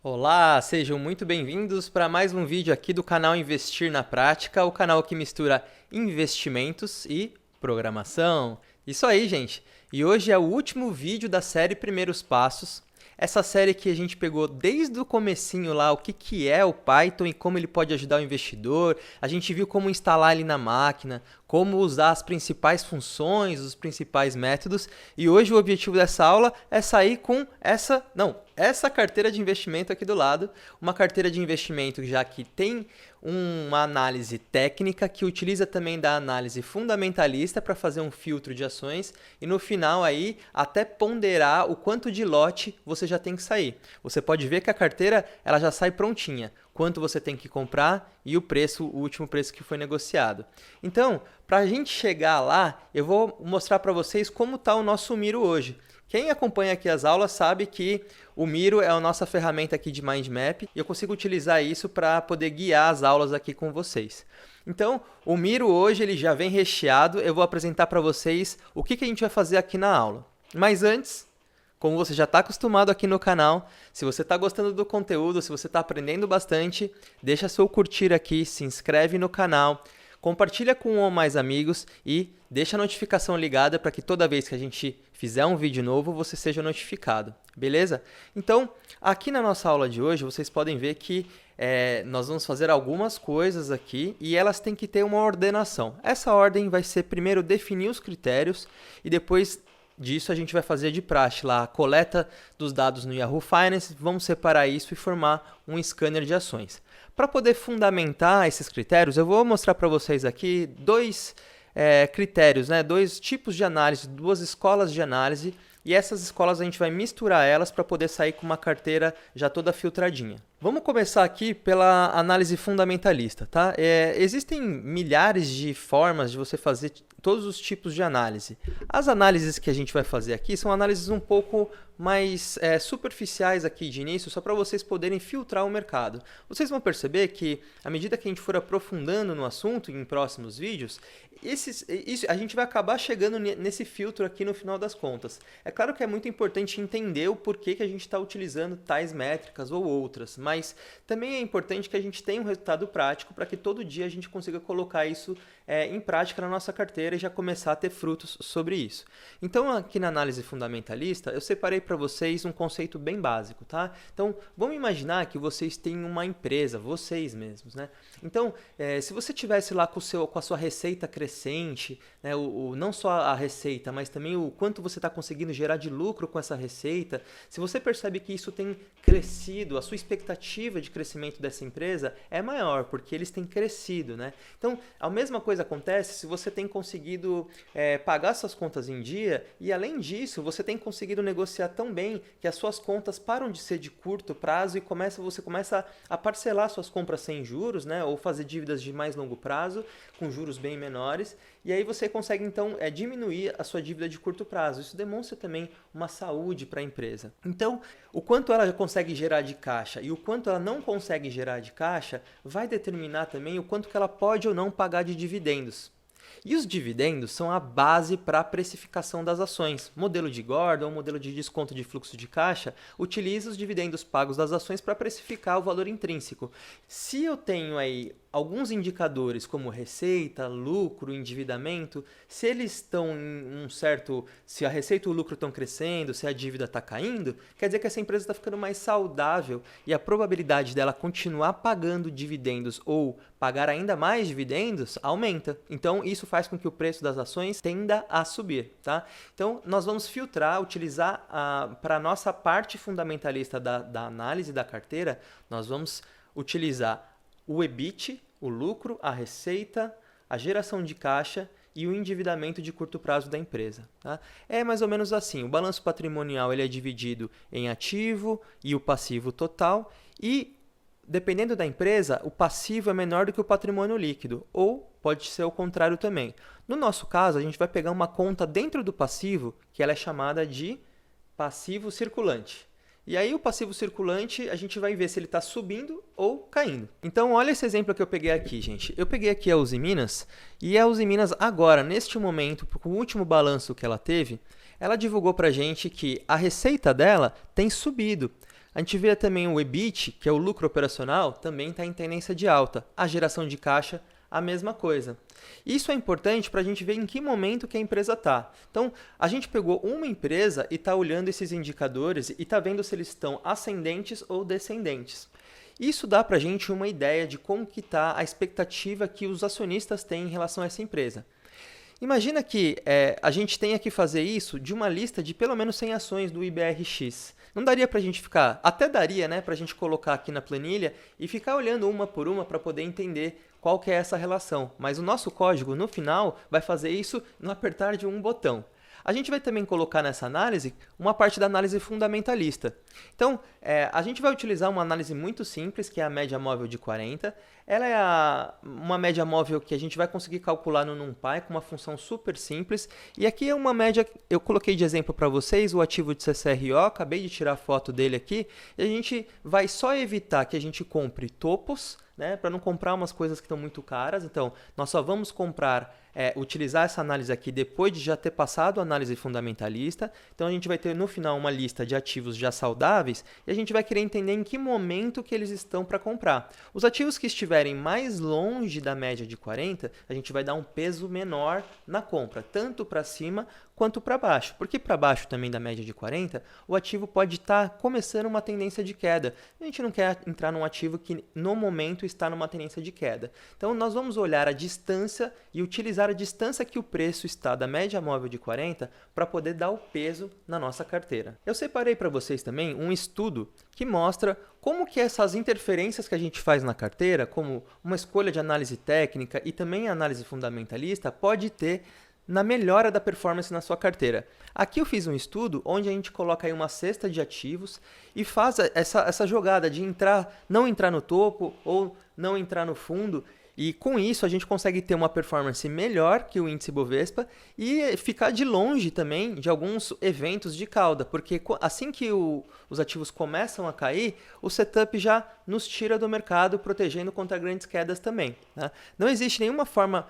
Olá, sejam muito bem-vindos para mais um vídeo aqui do canal Investir na Prática, o canal que mistura investimentos e programação. Isso aí, gente! E hoje é o último vídeo da série Primeiros Passos. Essa série que a gente pegou desde o comecinho lá, o que é o Python e como ele pode ajudar o investidor. A gente viu como instalar ele na máquina, como usar as principais funções, os principais métodos. E hoje o objetivo dessa aula é sair com essa carteira de investimento aqui do lado. Uma carteira de investimento já que tem uma análise técnica, que utiliza também da análise fundamentalista para fazer um filtro de ações e no final aí até ponderar o quanto de lote você já tem que sair. Você pode ver que a carteira ela já sai prontinha, quanto você tem que comprar e o preço, o último preço que foi negociado. Então, para a gente chegar lá, eu vou mostrar para vocês como está o nosso Miro hoje. Quem acompanha aqui as aulas sabe que o Miro é a nossa ferramenta aqui de Mind Map e eu consigo utilizar isso para poder guiar as aulas aqui com vocês. Então, o Miro hoje ele já vem recheado, eu vou apresentar para vocês o que a gente vai fazer aqui na aula. Mas antes, como você já está acostumado aqui no canal, se você está gostando do conteúdo, se você está aprendendo bastante, deixa seu curtir aqui, se inscreve no canal, compartilha com um ou mais amigos e deixa a notificação ligada para que toda vez que a gente fizer um vídeo novo, você seja notificado, beleza? Então, aqui na nossa aula de hoje, vocês podem ver que nós vamos fazer algumas coisas aqui e elas têm que ter uma ordenação. Essa ordem vai ser primeiro definir os critérios e depois disso a gente vai fazer de praxe lá a coleta dos dados no Yahoo Finance, vamos separar isso e formar um scanner de ações. Para poder fundamentar esses critérios, eu vou mostrar para vocês aqui dois critérios, dois tipos de análise, duas escolas de análise, e essas escolas a gente vai misturar elas para poder sair com uma carteira já toda filtradinha. Vamos começar aqui pela análise fundamentalista, tá? Existem milhares de formas de você fazer todos os tipos de análise. As análises que a gente vai fazer aqui são análises um pouco mais superficiais aqui de início, só para vocês poderem filtrar o mercado. Vocês vão perceber que, à medida que a gente for aprofundando no assunto em próximos vídeos, a gente vai acabar chegando nesse filtro aqui no final das contas. É claro que é muito importante entender o porquê que a gente está utilizando tais métricas ou outras, mas também é importante que a gente tenha um resultado prático para que todo dia a gente consiga colocar isso em prática na nossa carteira e já começar a ter frutos sobre isso. Então, aqui na análise fundamentalista, eu separei para vocês um conceito bem básico, tá? Então, vamos imaginar que vocês têm uma empresa, vocês mesmos, né? Então, se você tivesse lá com a sua receita crescente, né, não só a receita, mas também o quanto você está conseguindo gerar de lucro com essa receita, se você percebe que isso tem crescido, a sua expectativa de crescimento dessa empresa é maior, porque eles têm crescido, né? Então, a mesma coisa acontece se você tem conseguido pagar suas contas em dia e, além disso, você tem conseguido negociar tão bem que as suas contas param de ser de curto prazo e você começa a parcelar suas compras sem juros, né? Ou fazer dívidas de mais longo prazo com juros bem menores, e aí você consegue então diminuir a sua dívida de curto prazo. Isso demonstra também uma saúde para a empresa. Então, o quanto ela consegue gerar de caixa e o quanto ela não consegue gerar de caixa vai determinar também o quanto que ela pode ou não pagar de dividendos. E os dividendos são a base para a precificação das ações. Modelo de Gordon, ou modelo de desconto de fluxo de caixa, utiliza os dividendos pagos das ações para precificar o valor intrínseco. Se eu tenho aí alguns indicadores como receita, lucro, endividamento, se eles estão em se a receita e o lucro estão crescendo, se a dívida está caindo, quer dizer que essa empresa está ficando mais saudável e a probabilidade dela continuar pagando dividendos ou pagar ainda mais dividendos aumenta. Então, isso faz com que o preço das ações tenda a subir, tá? Então, nós vamos filtrar, utilizar para a nossa parte fundamentalista da análise da carteira, nós vamos utilizar o EBIT, o lucro, a receita, a geração de caixa e o endividamento de curto prazo da empresa. Tá? É mais ou menos assim, o balanço patrimonial ele é dividido em ativo e o passivo total e, dependendo da empresa, o passivo é menor do que o patrimônio líquido, ou pode ser o contrário também. No nosso caso, a gente vai pegar uma conta dentro do passivo, que ela é chamada de passivo circulante. E aí o passivo circulante, a gente vai ver se ele está subindo ou caindo. Então, olha esse exemplo que eu peguei aqui, gente. Eu peguei aqui a Uzi Minas, e a Uzi Minas agora, neste momento, com o último balanço que ela teve, ela divulgou para a gente que a receita dela tem subido. A gente vê também o EBIT, que é o lucro operacional, também está em tendência de alta. A geração de caixa, a mesma coisa. Isso é importante para a gente ver em que momento que a empresa está. Então, a gente pegou uma empresa e está olhando esses indicadores e está vendo se eles estão ascendentes ou descendentes. Isso dá para a gente uma ideia de como que está a expectativa que os acionistas têm em relação a essa empresa. Imagina que a gente tenha que fazer isso de uma lista de pelo menos 100 ações do IBRX. Não daria para a gente ficar, até daria, né, para a gente colocar aqui na planilha e ficar olhando uma por uma para poder entender qual que é essa relação. Mas o nosso código, no final, vai fazer isso no apertar de um botão. A gente vai também colocar nessa análise uma parte da análise fundamentalista. Então, a gente vai utilizar uma análise muito simples, que é a média móvel de 40. Ela é uma média móvel que a gente vai conseguir calcular no NumPy com uma função super simples. E aqui é uma média, eu coloquei de exemplo para vocês o ativo de CCRO, acabei de tirar a foto dele aqui. E a gente vai só evitar que a gente compre topos, né, para não comprar umas coisas que estão muito caras. Então, nós só vamos utilizar essa análise aqui depois de já ter passado a análise fundamentalista. Então, a gente vai ter no final uma lista de ativos já saudáveis e a gente vai querer entender em que momento que eles estão para comprar. Os ativos que estiverem mais longe da média de 40, a gente vai dar um peso menor na compra, tanto para cima quanto para baixo. Porque para baixo também da média de 40, o ativo pode estar começando uma tendência de queda. A gente não quer entrar num ativo que no momento está numa tendência de queda. Então, nós vamos olhar a distância e utilizar a distância que o preço está da média móvel de 40 para poder dar o peso na nossa carteira. Eu separei para vocês também um estudo que mostra como que essas interferências que a gente faz na carteira, como uma escolha de análise técnica e também análise fundamentalista, pode ter na melhora da performance na sua carteira. Aqui eu fiz um estudo onde a gente coloca aí uma cesta de ativos e faz essa jogada de não entrar no topo ou não entrar no fundo. E com isso a gente consegue ter uma performance melhor que o índice Bovespa e ficar de longe também de alguns eventos de cauda, porque assim que os ativos começam a cair, o setup já nos tira do mercado, protegendo contra grandes quedas também. Tá? Não existe nenhuma forma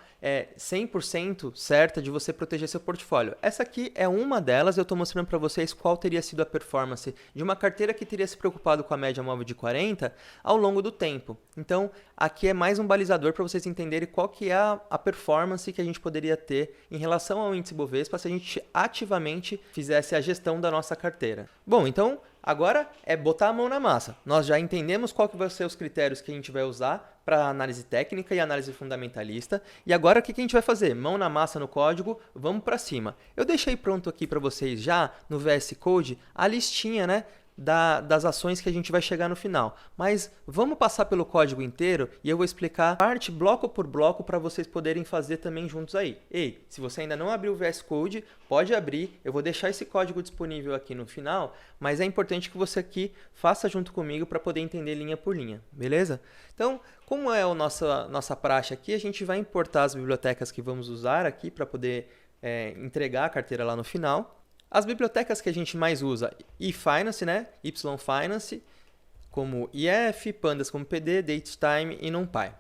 100% certa de você proteger seu portfólio. Essa aqui é uma delas, eu estou mostrando para vocês qual teria sido a performance de uma carteira que teria se preocupado com a média móvel de 40 ao longo do tempo. Então, aqui é mais um balizador para vocês entenderem qual que é a performance que a gente poderia ter em relação ao índice Bovespa se a gente ativamente fizesse a gestão da nossa carteira. Bom, então agora é botar a mão na massa. Nós já entendemos qual que vão ser os critérios que a gente vai usar para análise técnica e análise fundamentalista. E agora o que a gente vai fazer? Mão na massa no código, vamos para cima. Eu deixei pronto aqui para vocês já no VS Code a listinha, né, das ações que a gente vai chegar no final. Mas vamos passar pelo código inteiro e eu vou explicar parte bloco por bloco para vocês poderem fazer também juntos aí. Ei, se você ainda não abriu o VS Code, pode abrir. Eu vou deixar esse código disponível aqui no final, mas é importante que você aqui faça junto comigo para poder entender linha por linha, beleza? Então, como é a nossa praxe aqui, a gente vai importar as bibliotecas que vamos usar aqui para poder entregar a carteira lá no final. As bibliotecas que a gente mais usa, eFinance, né? YFinance, como IF, Pandas como PD, Datetime e NumPy.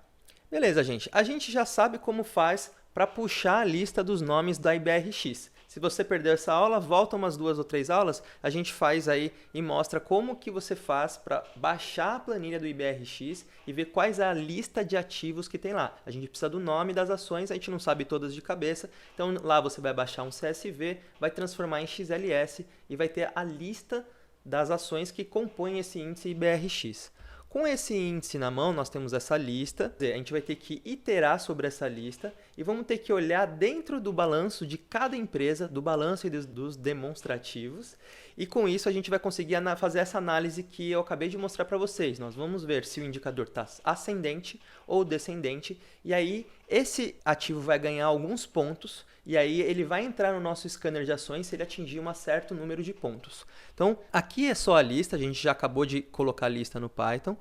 Beleza, gente. A gente já sabe como faz para puxar a lista dos nomes da IBRX. Se você perdeu essa aula, volta umas 2 ou 3 aulas, a gente faz aí e mostra como que você faz para baixar a planilha do IBRX e ver quais é a lista de ativos que tem lá. A gente precisa do nome das ações, a gente não sabe todas de cabeça, então lá você vai baixar um CSV, vai transformar em XLS e vai ter a lista das ações que compõem esse índice IBRX. Com esse índice na mão, nós temos essa lista, a gente vai ter que iterar sobre essa lista e vamos ter que olhar dentro do balanço de cada empresa, do balanço e dos demonstrativos, e com isso a gente vai conseguir fazer essa análise que eu acabei de mostrar para vocês. Nós vamos ver se o indicador está ascendente ou descendente, e aí esse ativo vai ganhar alguns pontos, e aí ele vai entrar no nosso scanner de ações se ele atingir um certo número de pontos. Então, aqui é só a lista, a gente já acabou de colocar a lista no Python,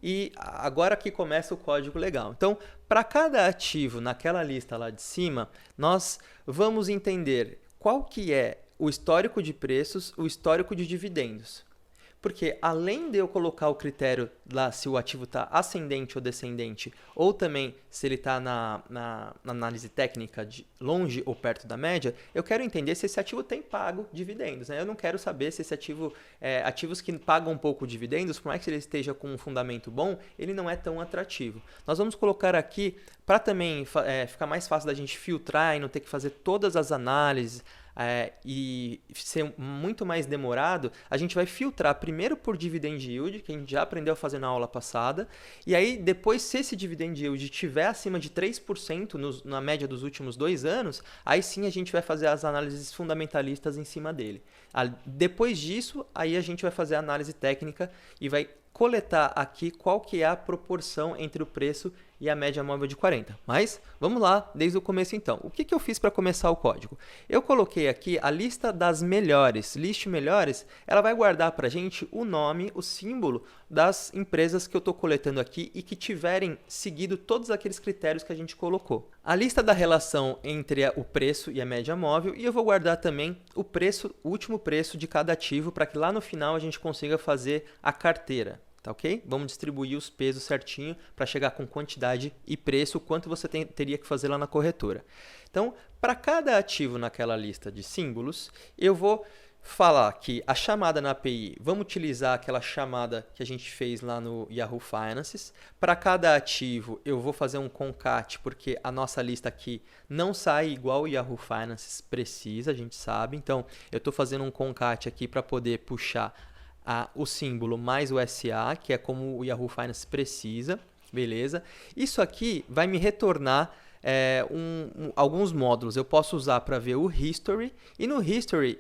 e agora que começa o código legal. Então, para cada ativo naquela lista lá de cima, nós vamos entender qual que é o histórico de preços, o histórico de dividendos. Porque além de eu colocar o critério lá se o ativo está ascendente ou descendente, ou também se ele está na análise técnica de longe ou perto da média, eu quero entender se esse ativo tem pago dividendos, né? Eu não quero saber se esse ativo, ativos que pagam um pouco dividendos, por mais que ele esteja com um fundamento bom, ele não é tão atrativo. Nós vamos colocar aqui, para também ficar mais fácil da gente filtrar e não ter que fazer todas as análises, e ser muito mais demorado, a gente vai filtrar primeiro por dividend yield, que a gente já aprendeu a fazer na aula passada, e aí depois, se esse dividend yield estiver acima de 3% na média dos últimos 2 anos, aí sim a gente vai fazer as análises fundamentalistas em cima dele. Depois disso, aí a gente vai fazer a análise técnica e vai coletar aqui qual que é a proporção entre o preço e a média móvel de 40. Mas vamos lá, desde o começo então. O que eu fiz para começar o código? Eu coloquei aqui a lista das melhores. List melhores, ela vai guardar para a gente o nome, o símbolo das empresas que eu estou coletando aqui e que tiverem seguido todos aqueles critérios que a gente colocou. A lista da relação entre o preço e a média móvel, e eu vou guardar também o último preço de cada ativo para que lá no final a gente consiga fazer a carteira. Tá ok? Vamos distribuir os pesos certinho para chegar com quantidade e preço, quanto você teria que fazer lá na corretora. Então, para cada ativo naquela lista de símbolos, eu vou falar que a chamada na API, vamos utilizar aquela chamada que a gente fez lá no Yahoo Finances. Para cada ativo, eu vou fazer um concat, porque a nossa lista aqui não sai igual o Yahoo Finances precisa, a gente sabe. Então, eu estou fazendo um concat aqui para poder puxar o símbolo mais o SA, que é como o Yahoo Finance precisa, beleza? Isso aqui vai me retornar alguns módulos. Eu posso usar para ver o History, e no History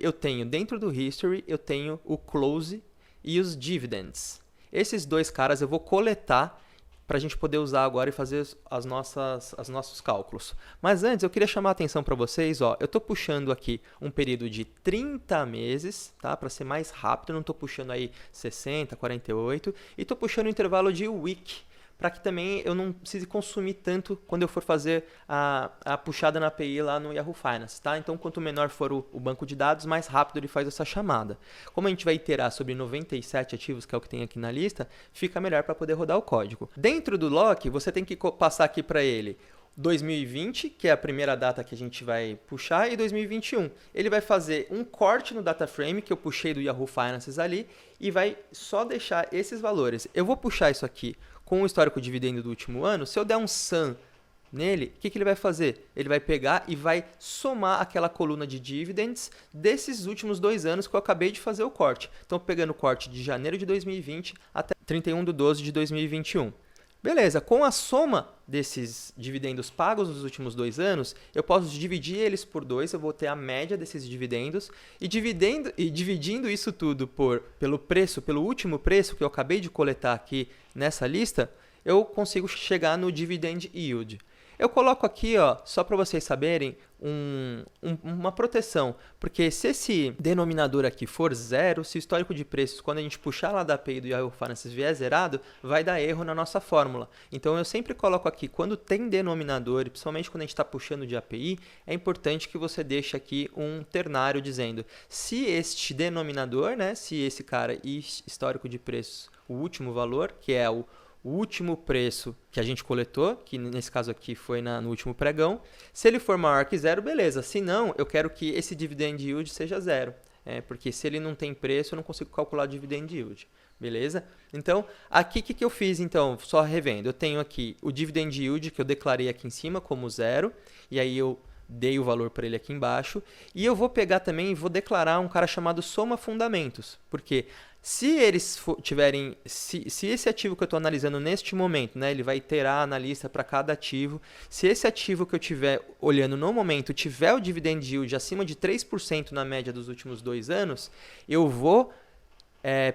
dentro do History, eu tenho o Close e os Dividends. Esses dois caras eu vou coletar para a gente poder usar agora e fazer os nossos cálculos. Mas antes, eu queria chamar a atenção para vocês, ó, eu estou puxando aqui um período de 30 meses, tá? Para ser mais rápido, eu não estou puxando aí 60, 48, e estou puxando o intervalo de week, para que também eu não precise consumir tanto quando eu for fazer a puxada na API lá no Yahoo Finance, tá? Então, quanto menor for o banco de dados, mais rápido ele faz essa chamada. Como a gente vai iterar sobre 97 ativos, que é o que tem aqui na lista, fica melhor para poder rodar o código. Dentro do lock, você tem que passar aqui para ele 2020, que é a primeira data que a gente vai puxar, e 2021. Ele vai fazer um corte no data frame que eu puxei do Yahoo Finances ali e vai só deixar esses valores. Eu vou puxar isso aqui com o histórico dividendo do último ano. Se eu der um sum nele, o que ele vai fazer? Ele vai pegar e vai somar aquela coluna de dividends desses últimos 2 anos que eu acabei de fazer o corte. Então, pegando o corte de janeiro de 2020 até 31/12 de 2021. Beleza, com a soma desses dividendos pagos nos últimos 2 anos, eu posso dividir eles por 2, eu vou ter a média desses dividendos, e dividindo isso tudo pelo último preço que eu acabei de coletar aqui nessa lista, eu consigo chegar no dividend yield. Eu coloco aqui, ó, só para vocês saberem, uma proteção, porque se esse denominador aqui for 0, se o histórico de preços, quando a gente puxar lá da API do Yahoo Finances vier zerado, vai dar erro na nossa fórmula. Então, eu sempre coloco aqui, quando tem denominador, e principalmente quando a gente está puxando de API, é importante que você deixe aqui um ternário dizendo se este denominador, né, se esse cara e histórico de preços, o último valor, que é o último preço que a gente coletou, que nesse caso aqui foi no último pregão, se ele for maior que 0, beleza. Se não, eu quero que esse dividend yield seja 0, porque se ele não tem preço, eu não consigo calcular o dividend yield, beleza? Então, aqui o que eu fiz, então, só revendo, eu tenho aqui o dividend yield que eu declarei aqui em cima como 0, e aí eu dei o valor para ele aqui embaixo, e eu vou pegar também e vou declarar um cara chamado soma fundamentos, porque se eles tiverem, se esse ativo que eu estou analisando neste momento, né, ele vai iterar na lista para cada ativo, se esse ativo que eu estiver olhando no momento tiver o dividend yield acima de 3% na média dos últimos 2 anos, eu vou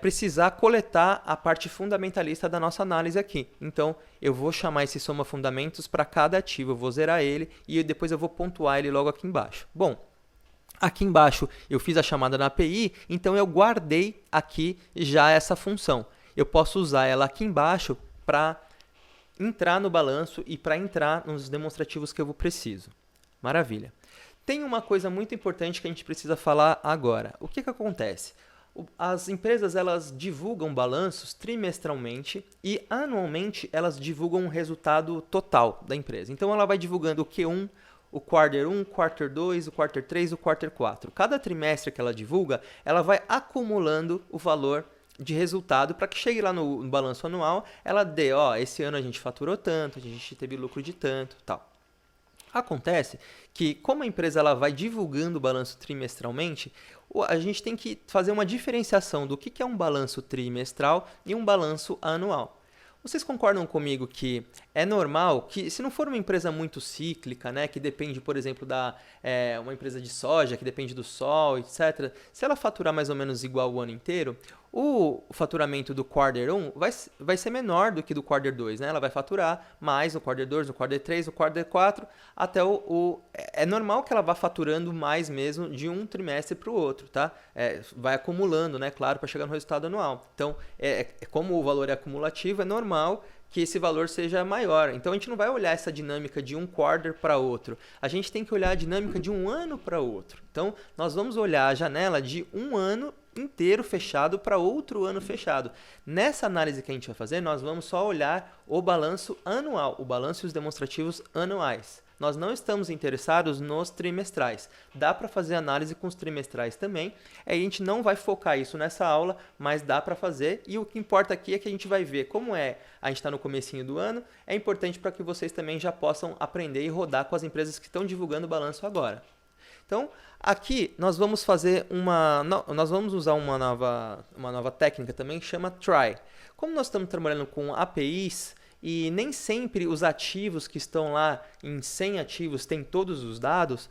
precisar coletar a parte fundamentalista da nossa análise aqui. Então, eu vou chamar esse soma fundamentos para cada ativo, eu vou zerar ele e depois eu vou pontuar ele logo aqui embaixo. Bom, aqui embaixo eu fiz a chamada na API, então eu guardei aqui já essa função. Eu posso usar ela aqui embaixo para entrar no balanço e para entrar nos demonstrativos que eu preciso. Maravilha. Tem uma coisa muito importante que a gente precisa falar agora. O que acontece? As empresas elas divulgam balanços trimestralmente e anualmente elas divulgam um resultado total da empresa. Então ela vai divulgando o Q1, o Quarter 1, o Quarter 2, o Quarter 3, o Quarter 4. Cada trimestre que ela divulga, ela vai acumulando o valor de resultado para que chegue lá no balanço anual, ela dê, ó, esse ano a gente faturou tanto, a gente teve lucro de tanto, tal. Acontece que, como a empresa ela vai divulgando o balanço trimestralmente, a gente tem que fazer uma diferenciação do que é um balanço trimestral e um balanço anual. Vocês concordam comigo que é normal que, se não for uma empresa muito cíclica, né, que depende, por exemplo, uma empresa de soja, que depende do sol, etc., se ela faturar mais ou menos igual o ano inteiro, o faturamento do Quarter 1 vai ser menor do que do Quarter 2, né? Ela vai faturar mais no Quarter 2, no Quarter 3, no Quarter 4, até é normal que ela vá faturando mais mesmo de um trimestre para o outro, tá? Vai acumulando, né? Claro, para chegar no resultado anual. Então, como o valor é acumulativo, é normal que esse valor seja maior. Então, a gente não vai olhar essa dinâmica de um quarter para outro. A gente tem que olhar a dinâmica de um ano para outro. Então, nós vamos olhar a janela de um ano inteiro fechado para outro ano fechado. Nessa análise que a gente vai fazer, nós vamos só olhar o balanço anual, o balanço e os demonstrativos anuais. Nós não estamos interessados nos trimestrais. Dá para fazer análise com os trimestrais também. A gente não vai focar isso nessa aula, mas dá para fazer. E o que importa aqui é que a gente vai ver como a gente está no comecinho do ano. É importante para que vocês também já possam aprender e rodar com as empresas que estão divulgando o balanço agora. Então, aqui nós vamos fazer nós vamos usar uma nova técnica também que chama Try. Como nós estamos trabalhando com APIs e nem sempre os ativos que estão lá em 100 ativos têm todos os dados,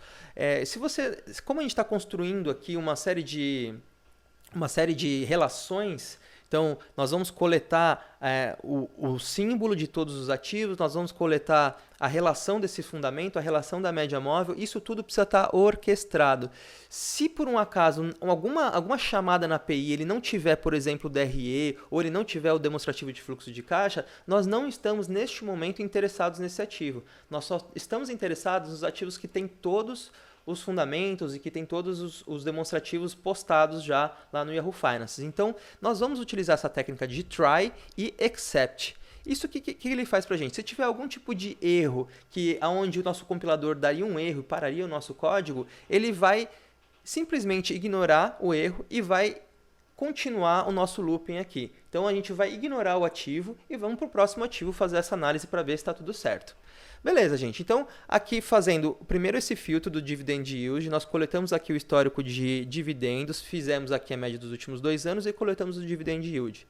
como a gente está construindo aqui uma série de relações. Então, nós vamos coletar o símbolo de todos os ativos, nós vamos coletar a relação desse fundamento, a relação da média móvel, isso tudo precisa estar orquestrado. Se por um acaso alguma chamada na API ele não tiver, por exemplo, o DRE, ou ele não tiver o demonstrativo de fluxo de caixa, nós não estamos neste momento interessados nesse ativo. Nós só estamos interessados nos ativos que têm todos os fundamentos e que tem todos os demonstrativos postados já lá no Yahoo Finance. Então, nós vamos utilizar essa técnica de try e except. Isso que ele faz para a gente? Se tiver algum tipo de erro, onde o nosso compilador daria um erro e pararia o nosso código, ele vai simplesmente ignorar o erro e vai continuar o nosso looping aqui. Então, a gente vai ignorar o ativo e vamos para o próximo ativo fazer essa análise para ver se está tudo certo. Beleza, gente. Então, aqui fazendo primeiro esse filtro do Dividend Yield, nós coletamos aqui o histórico de dividendos, fizemos aqui a média dos últimos 2 anos e coletamos o Dividend Yield.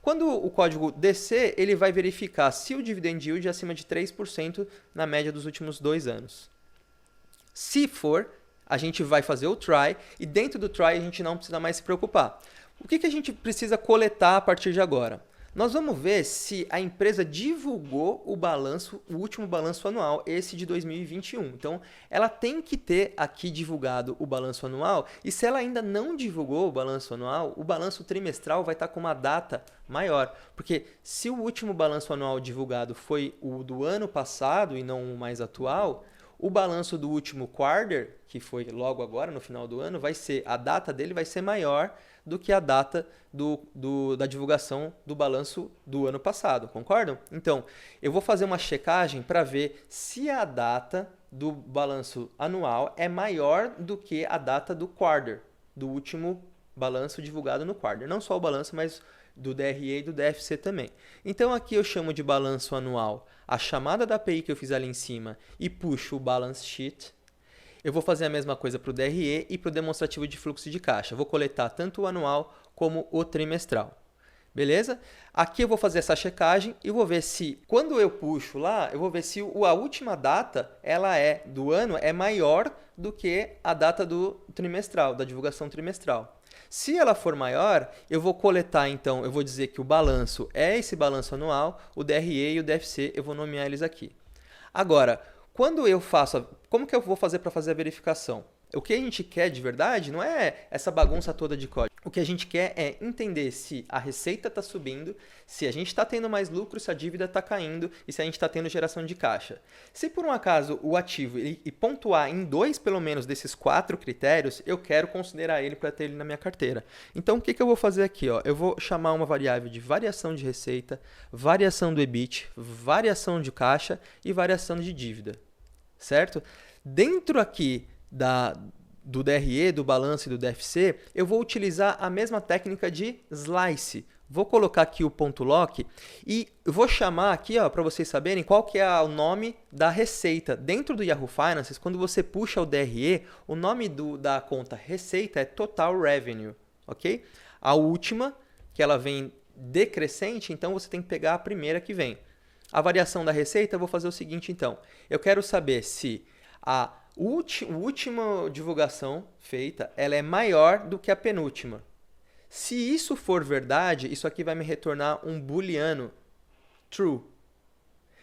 Quando o código descer, ele vai verificar se o Dividend Yield é acima de 3% na média dos últimos 2 anos. Se for, a gente vai fazer o try e dentro do try a gente não precisa mais se preocupar. O que a gente precisa coletar a partir de agora? Nós vamos ver se a empresa divulgou o último balanço anual, esse de 2021. Então, ela tem que ter aqui divulgado o balanço anual e se ela ainda não divulgou o balanço anual, o balanço trimestral vai estar com uma data maior. Porque se o último balanço anual divulgado foi o do ano passado e não o mais atual, o balanço do último quarter, que foi logo agora, no final do ano, a data dele vai ser maior do que a data da divulgação do balanço do ano passado, concordam? Então, eu vou fazer uma checagem para ver se a data do balanço anual é maior do que a data do quarter, do último balanço divulgado no quarter. Não só o balanço, mas do DRE e do DFC também. Então, aqui eu chamo de balanço anual a chamada da API que eu fiz ali em cima e puxo o balance sheet. Eu vou fazer a mesma coisa para o DRE e para o demonstrativo de fluxo de caixa. Vou coletar tanto o anual como o trimestral. Beleza? Aqui eu vou fazer essa checagem e vou ver se, quando eu puxo lá, eu vou ver se a última data do ano é maior do que a data do trimestral, da divulgação trimestral. Se ela for maior, eu vou coletar, então, eu vou dizer que o balanço é esse balanço anual, o DRE e o DFC, eu vou nomear eles aqui. Agora, como que eu vou fazer para fazer a verificação? O que a gente quer de verdade não é essa bagunça toda de código. O que a gente quer é entender se a receita está subindo, se a gente está tendo mais lucro, se a dívida está caindo e se a gente está tendo geração de caixa. Se por um acaso o ativo e pontuar em 2 pelo menos desses 4 critérios, eu quero considerar ele para ter ele na minha carteira. Então o que eu vou fazer aqui? Eu vou chamar uma variável de variação de receita, variação do EBIT, variação de caixa e variação de dívida. Certo? Dentro aqui do DRE, do balanço e do DFC, eu vou utilizar a mesma técnica de slice. Vou colocar aqui o ponto lock e vou chamar aqui, para vocês saberem qual que é o nome da receita. Dentro do Yahoo Finances, quando você puxa o DRE, o nome da conta receita é Total Revenue, ok? A última, que ela vem decrescente, então você tem que pegar a primeira que vem. A variação da receita, eu vou fazer o seguinte, então. Eu quero saber se a última divulgação feita ela é maior do que a penúltima. Se isso for verdade, isso aqui vai me retornar um booleano true.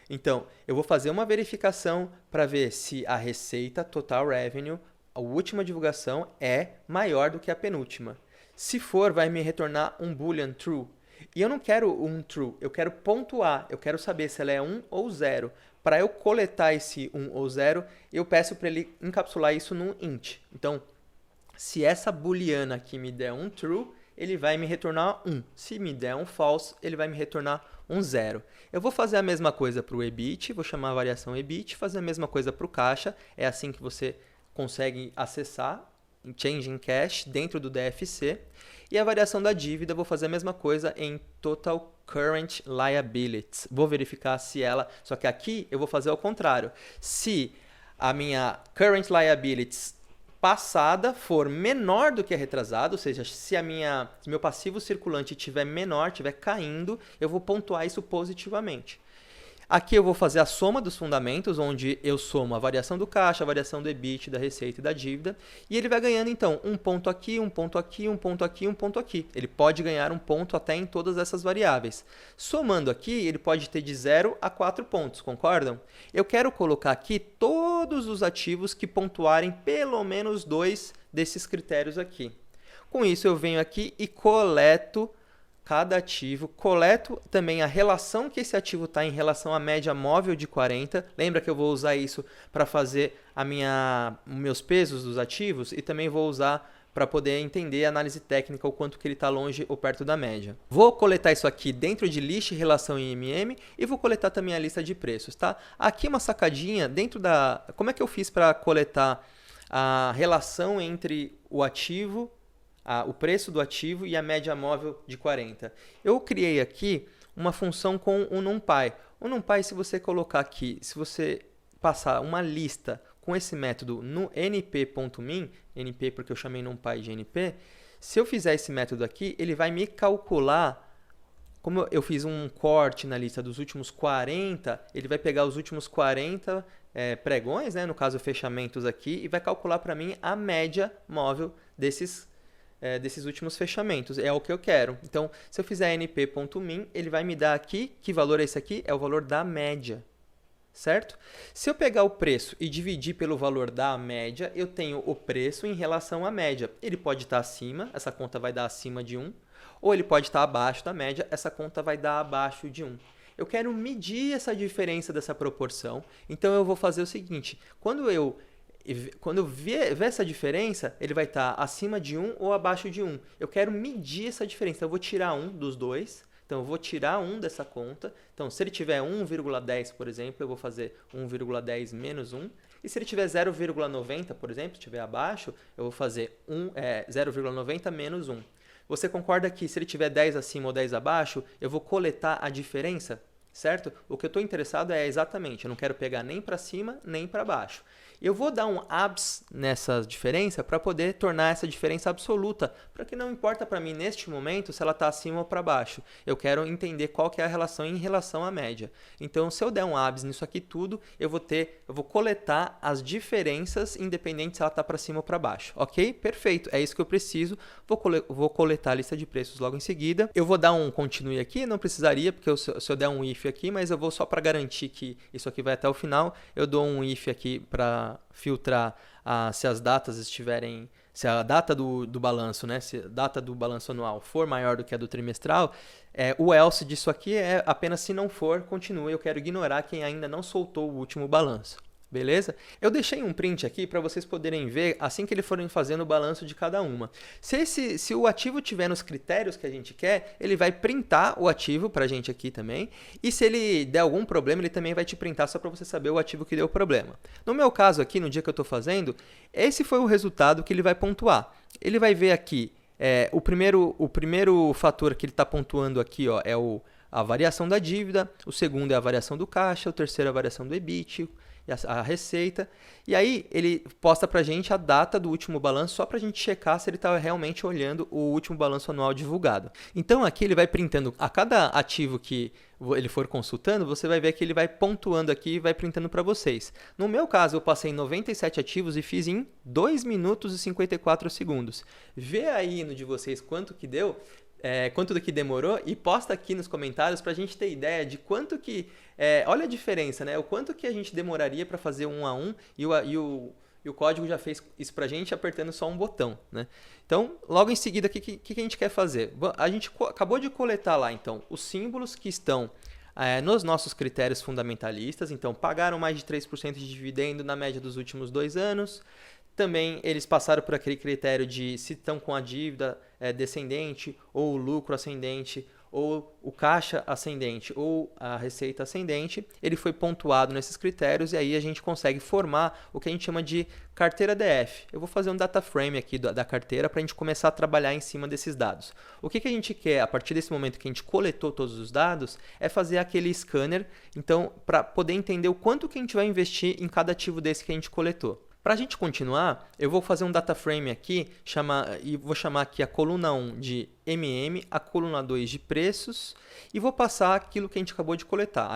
Então, eu vou fazer uma verificação para ver se a receita total revenue, a última divulgação, é maior do que a penúltima. Se for, vai me retornar um boolean true. E eu não quero um true, eu quero pontuar, eu quero saber se ela é 1 ou 0. Para eu coletar esse 1 ou 0, eu peço para ele encapsular isso num int. Então, se essa booleana aqui me der um true, ele vai me retornar 1. Se me der um false, ele vai me retornar um 0. Eu vou fazer a mesma coisa para o EBIT, vou chamar a variação EBIT, fazer a mesma coisa para o caixa. É assim que você consegue acessar em Change in Cash dentro do DFC. E a variação da dívida, vou fazer a mesma coisa em Total Current Liabilities. Vou verificar se ela... Só que aqui eu vou fazer ao contrário. Se a minha Current Liabilities passada for menor do que a retrasada, ou seja, se meu passivo circulante estiver menor, estiver caindo, eu vou pontuar isso positivamente. Aqui eu vou fazer a soma dos fundamentos, onde eu somo a variação do caixa, a variação do EBIT, da receita e da dívida. E ele vai ganhando, então, um ponto aqui, um ponto aqui, um ponto aqui, um ponto aqui. Ele pode ganhar um ponto até em todas essas variáveis. Somando aqui, ele pode ter de 0 a 4 pontos, concordam? Eu quero colocar aqui todos os ativos que pontuarem pelo menos 2 desses critérios aqui. Com isso, eu venho aqui e coleto cada ativo, coleto também a relação que esse ativo está em relação à média móvel de 40. Lembra que eu vou usar isso para fazer meus pesos dos ativos e também vou usar para poder entender a análise técnica, o quanto que ele está longe ou perto da média. Vou coletar isso aqui dentro de list relação IMM e vou coletar também a lista de preços. Tá? Aqui uma sacadinha dentro da... Como é que eu fiz para coletar a relação entre o ativo, o preço do ativo e a média móvel de 40. Eu criei aqui uma função com o NumPy. O NumPy, se você colocar aqui, se você passar uma lista com esse método no np.min, np porque eu chamei NumPy de np, se eu fizer esse método aqui, ele vai me calcular, como eu fiz um corte na lista dos últimos 40, ele vai pegar os últimos 40 pregões, né, no caso fechamentos aqui, e vai calcular para mim a média móvel desses últimos fechamentos. É o que eu quero. Então, se eu fizer np.min, ele vai me dar aqui, que valor é esse aqui? É o valor da média, certo? Se eu pegar o preço e dividir pelo valor da média, eu tenho o preço em relação à média. Ele pode estar acima, essa conta vai dar acima de 1, ou ele pode estar abaixo da média, essa conta vai dar abaixo de 1. Eu quero medir essa diferença dessa proporção, então eu vou fazer o seguinte, quando eu ver essa diferença, ele vai estar acima de 1 ou abaixo de 1. Eu quero medir essa diferença. Então, eu vou tirar 1 dos dois. Então, eu vou tirar 1 dessa conta. Então, se ele tiver 1,10, por exemplo, eu vou fazer 1,10 menos 1. E se ele tiver 0,90, por exemplo, se estiver abaixo, eu vou fazer 0,90 menos 1. Você concorda que se ele tiver 10 acima ou 10 abaixo, eu vou coletar a diferença? Certo? O que eu estou interessado é exatamente, eu não quero pegar nem para cima nem para baixo. Eu vou dar um abs nessa diferença para poder tornar essa diferença absoluta, para que não importa para mim neste momento se ela está acima ou para baixo. Eu quero entender qual que é a relação em relação à média. Então, se eu der um abs nisso aqui tudo, eu vou coletar as diferenças independente se ela está para cima ou para baixo. Ok? Perfeito. É isso que eu preciso. Vou coletar a lista de preços logo em seguida. Eu vou dar um continue aqui, não precisaria, porque se eu der um if aqui, mas eu vou só para garantir que isso aqui vai até o final, eu dou um if aqui para filtrar se as datas estiverem, se a data do balanço, né, se a data do balanço anual for maior do que a do trimestral, o else disso aqui é apenas se não for, continue, eu quero ignorar quem ainda não soltou o último balanço. Beleza? Eu deixei um print aqui para vocês poderem ver assim que eles forem fazendo o balanço de cada uma. Se o ativo tiver nos critérios que a gente quer, ele vai printar o ativo para a gente aqui também. E se ele der algum problema, ele também vai te printar só para você saber o ativo que deu problema. No meu caso aqui, no dia que eu estou fazendo, esse foi o resultado que ele vai pontuar. Ele vai ver aqui, o primeiro fator que ele está pontuando aqui ó, é a variação da dívida, o segundo é a variação do caixa, o terceiro é a variação do EBIT, a receita, e aí ele posta pra gente a data do último balanço só pra gente checar se ele está realmente olhando o último balanço anual divulgado. Então aqui ele vai printando a cada ativo que ele for consultando, você vai ver que ele vai pontuando aqui e vai printando para vocês. No meu caso, eu passei 97 ativos e fiz em 2 minutos e 54 segundos. Vê aí no de vocês quanto que deu, quanto do que demorou e posta aqui nos comentários para a gente ter ideia de quanto que... olha a diferença, né? O quanto que a gente demoraria para fazer um a um e o código já fez isso para a gente apertando só um botão, né? Então, logo em seguida, o que a gente quer fazer? A gente acabou de coletar lá, então, os símbolos que estão nos nossos critérios fundamentalistas. Então, pagaram mais de 3% de dividendo na média dos últimos 2 anos. Também eles passaram por aquele critério de se estão com a dívida descendente, ou o lucro ascendente, ou o caixa ascendente, ou a receita ascendente. Ele foi pontuado nesses critérios e aí a gente consegue formar o que a gente chama de carteira DF. Eu vou fazer um data frame aqui da carteira para a gente começar a trabalhar em cima desses dados. O que a gente quer, a partir desse momento que a gente coletou todos os dados, é fazer aquele scanner, então, para poder entender o quanto que a gente vai investir em cada ativo desse que a gente coletou. Para a gente continuar, eu vou fazer um data frame aqui e vou chamar aqui a coluna 1 de MM, a coluna 2 de preços e vou passar aquilo que a gente acabou de coletar,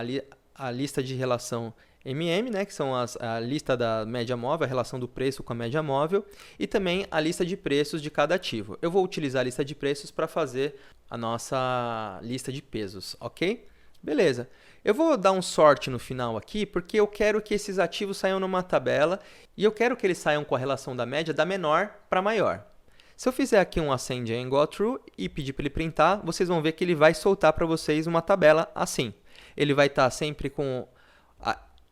a lista de relação MM, né, que são a lista da média móvel, a relação do preço com a média móvel e também a lista de preços de cada ativo. Eu vou utilizar a lista de preços para fazer a nossa lista de pesos, ok? Beleza. Eu vou dar um sort no final aqui, porque eu quero que esses ativos saiam numa tabela e eu quero que eles saiam com a relação da média da menor para maior. Se eu fizer aqui um Ascend and Go Through e pedir para ele printar, vocês vão ver que ele vai soltar para vocês uma tabela assim. Ele vai estar sempre com...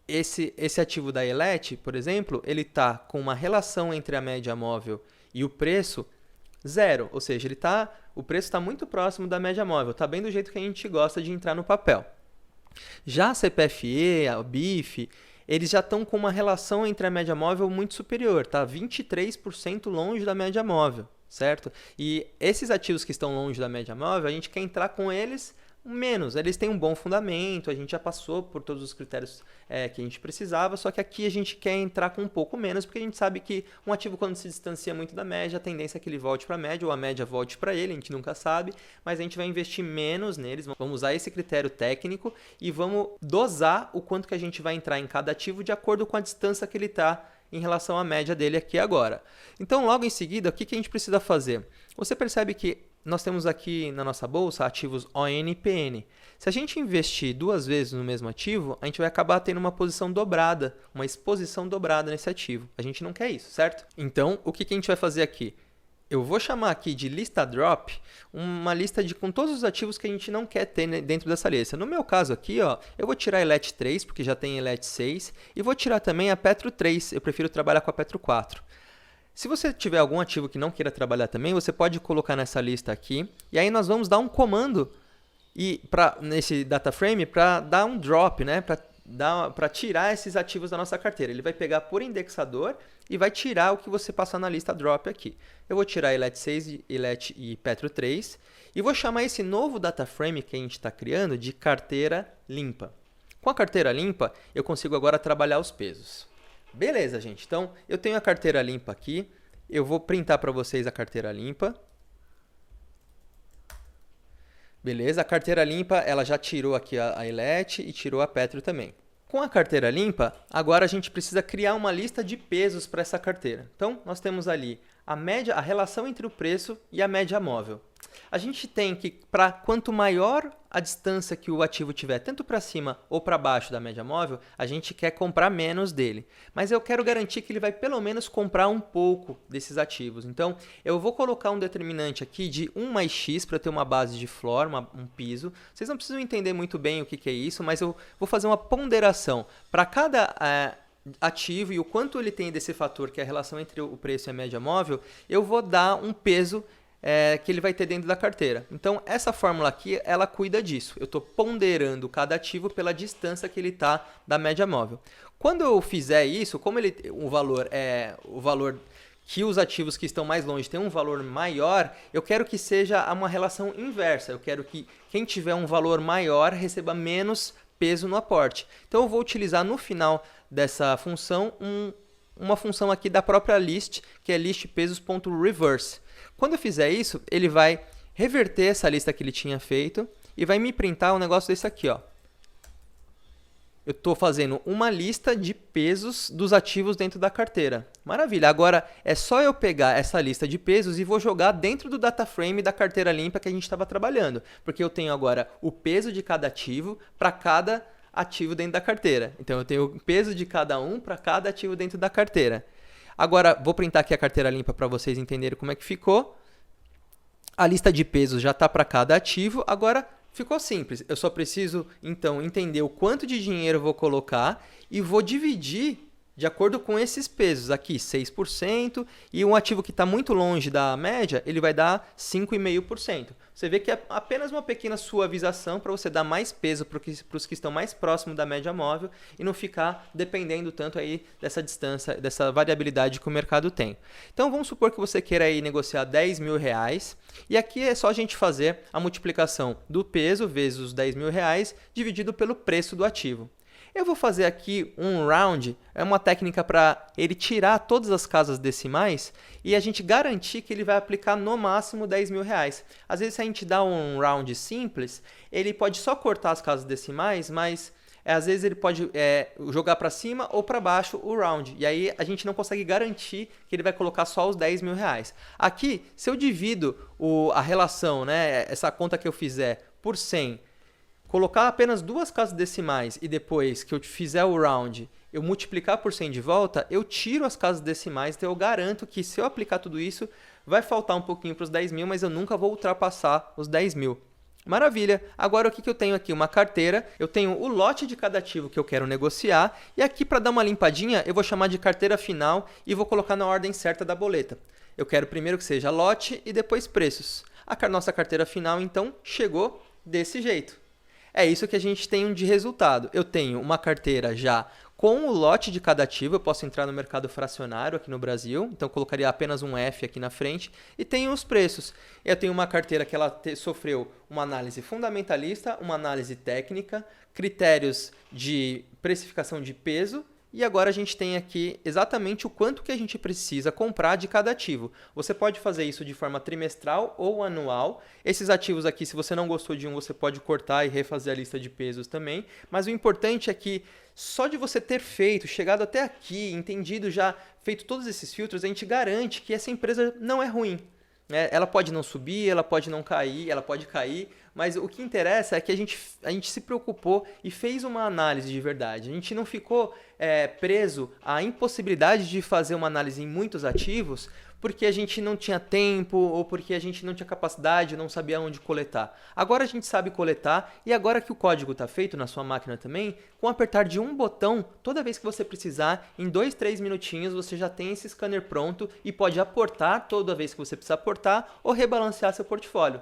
Esse ativo da Elet, por exemplo, ele está com uma relação entre a média móvel e o preço 0, ou seja, o preço está muito próximo da média móvel, está bem do jeito que a gente gosta de entrar no papel. Já a CPFE, a BIF, eles já estão com uma relação entre a média móvel muito superior, tá? 23% longe da média móvel, certo? E esses ativos que estão longe da média móvel, a gente quer entrar com eles menos. Eles têm um bom fundamento, a gente já passou por todos os critérios que a gente precisava, só que aqui a gente quer entrar com um pouco menos, porque a gente sabe que um ativo quando se distancia muito da média, a tendência é que ele volte para a média ou a média volte para ele, a gente nunca sabe, mas a gente vai investir menos neles, vamos usar esse critério técnico e vamos dosar o quanto que a gente vai entrar em cada ativo de acordo com a distância que ele está em relação à média dele aqui agora. Então, logo em seguida, o que a gente precisa fazer? Você percebe que nós temos aqui na nossa bolsa ativos ON e PN. Se a gente investir 2 vezes no mesmo ativo, a gente vai acabar tendo uma posição dobrada, uma exposição dobrada nesse ativo. A gente não quer isso, certo? Então, o que a gente vai fazer aqui? Eu vou chamar aqui de lista drop uma lista com todos os ativos que a gente não quer ter dentro dessa lista. No meu caso aqui, ó, eu vou tirar a Elet 3, porque já tem Elet 6, e vou tirar também a Petro 3, eu prefiro trabalhar com a Petro 4. Se você tiver algum ativo que não queira trabalhar também, você pode colocar nessa lista aqui, e aí nós vamos dar um comando nesse data frame para dar um drop, né? Para tirar esses ativos da nossa carteira. Ele vai pegar por indexador e vai tirar o que você passar na lista drop aqui. Eu vou tirar Elet 6, Elet e Petro 3 e vou chamar esse novo data frame que a gente está criando de carteira limpa. Com a carteira limpa, eu consigo agora trabalhar os pesos. Beleza, gente. Então, eu tenho a carteira limpa aqui. Eu vou printar para vocês a carteira limpa. Beleza, a carteira limpa, ela já tirou aqui a Elet e tirou a Petro também. Com a carteira limpa, agora a gente precisa criar uma lista de pesos para essa carteira. Então, nós temos ali a relação entre o preço e a média móvel. A gente tem que, para quanto maior a distância que o ativo tiver, tanto para cima ou para baixo da média móvel, a gente quer comprar menos dele. Mas eu quero garantir que ele vai pelo menos comprar um pouco desses ativos. Então, eu vou colocar um determinante aqui de 1 mais x para ter uma base de floor, um piso. Vocês não precisam entender muito bem o que é isso, mas eu vou fazer uma ponderação. Para cada ativo e o quanto ele tem desse fator, que é a relação entre o preço e a média móvel, eu vou dar um peso que ele vai ter dentro da carteira. Então, essa fórmula aqui, ela cuida disso. Eu estou ponderando cada ativo pela distância que ele está da média móvel. Quando eu fizer isso, como o valor que os ativos que estão mais longe têm um valor maior, eu quero que seja uma relação inversa. Eu quero que quem tiver um valor maior receba menos peso no aporte. Então, eu vou utilizar no final dessa função uma função aqui da própria list, que é listpesos.reverse. Quando eu fizer isso, ele vai reverter essa lista que ele tinha feito e vai me printar um negócio desse aqui, ó. Eu estou fazendo uma lista de pesos dos ativos dentro da carteira. Maravilha! Agora é só eu pegar essa lista de pesos e vou jogar dentro do data frame da carteira limpa que a gente estava trabalhando. Porque eu tenho agora o peso de cada ativo para cada ativo dentro da carteira. Então eu tenho o peso de cada um para cada ativo dentro da carteira. Agora, vou printar aqui a carteira limpa para vocês entenderem como é que ficou. A lista de pesos já está para cada ativo. Agora, ficou simples. Eu só preciso, então, entender o quanto de dinheiro eu vou colocar e vou dividir de acordo com esses pesos. Aqui, 6%. E um ativo que está muito longe da média, ele vai dar 5,5%. Você vê que é apenas uma pequena suavização para você dar mais peso para os que estão mais próximos da média móvel e não ficar dependendo tanto aí dessa distância, dessa variabilidade que o mercado tem. Então, vamos supor que você queira aí negociar R$10.000 e aqui é só a gente fazer a multiplicação do peso vezes os R$10.000 dividido pelo preço do ativo. Eu vou fazer aqui um round, é uma técnica para ele tirar todas as casas decimais e a gente garantir que ele vai aplicar no máximo R$10.000. Às vezes, se a gente dá um round simples, ele pode só cortar as casas decimais, mas às vezes ele pode jogar para cima ou para baixo o round. E aí a gente não consegue garantir que ele vai colocar só os R$10.000. Aqui, se eu divido a relação, né, essa conta que eu fizer por 100, colocar apenas 2 casas decimais e depois que eu fizer o round, eu multiplicar por 100 de volta, eu tiro as casas decimais, então eu garanto que se eu aplicar tudo isso, vai faltar um pouquinho para os 10.000, mas eu nunca vou ultrapassar os 10.000. Maravilha! Agora o que eu tenho aqui? Uma carteira, eu tenho o lote de cada ativo que eu quero negociar e aqui para dar uma limpadinha eu vou chamar de carteira final e vou colocar na ordem certa da boleta. Eu quero primeiro que seja lote e depois preços. A nossa carteira final então chegou desse jeito. É isso que a gente tem de resultado. Eu tenho uma carteira já com o lote de cada ativo, eu posso entrar no mercado fracionário aqui no Brasil, então eu colocaria apenas um F aqui na frente, e tenho os preços. Eu tenho uma carteira que ela sofreu uma análise fundamentalista, uma análise técnica, critérios de precificação de peso, e agora a gente tem aqui exatamente o quanto que a gente precisa comprar de cada ativo. Você pode fazer isso de forma trimestral ou anual. Esses ativos aqui, se você não gostou de um, você pode cortar e refazer a lista de pesos também. Mas o importante é que só de você ter chegado até aqui, entendido já, feito todos esses filtros, a gente garante que essa empresa não é ruim. Ela pode não subir, ela pode não cair, ela pode cair, mas o que interessa é que a gente se preocupou e fez uma análise de verdade. A gente não ficou preso à impossibilidade de fazer uma análise em muitos ativos porque a gente não tinha tempo ou porque a gente não tinha capacidade, não sabia onde coletar. Agora a gente sabe coletar e agora que o código está feito na sua máquina também, com apertar de um botão, toda vez que você precisar, em 2, 3 minutinhos você já tem esse scanner pronto e pode aportar toda vez que você precisar aportar ou rebalancear seu portfólio.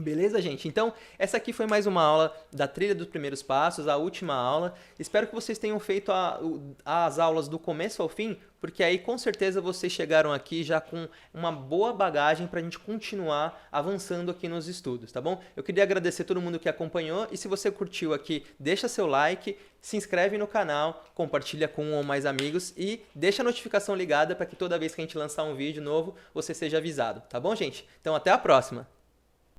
Beleza, gente? Então, essa aqui foi mais uma aula da trilha dos primeiros passos, a última aula. Espero que vocês tenham feito as aulas do começo ao fim, porque aí com certeza vocês chegaram aqui já com uma boa bagagem para a gente continuar avançando aqui nos estudos, tá bom? Eu queria agradecer todo mundo que acompanhou e se você curtiu aqui, deixa seu like, se inscreve no canal, compartilha com um ou mais amigos e deixa a notificação ligada para que toda vez que a gente lançar um vídeo novo, você seja avisado, tá bom, gente? Então, até a próxima!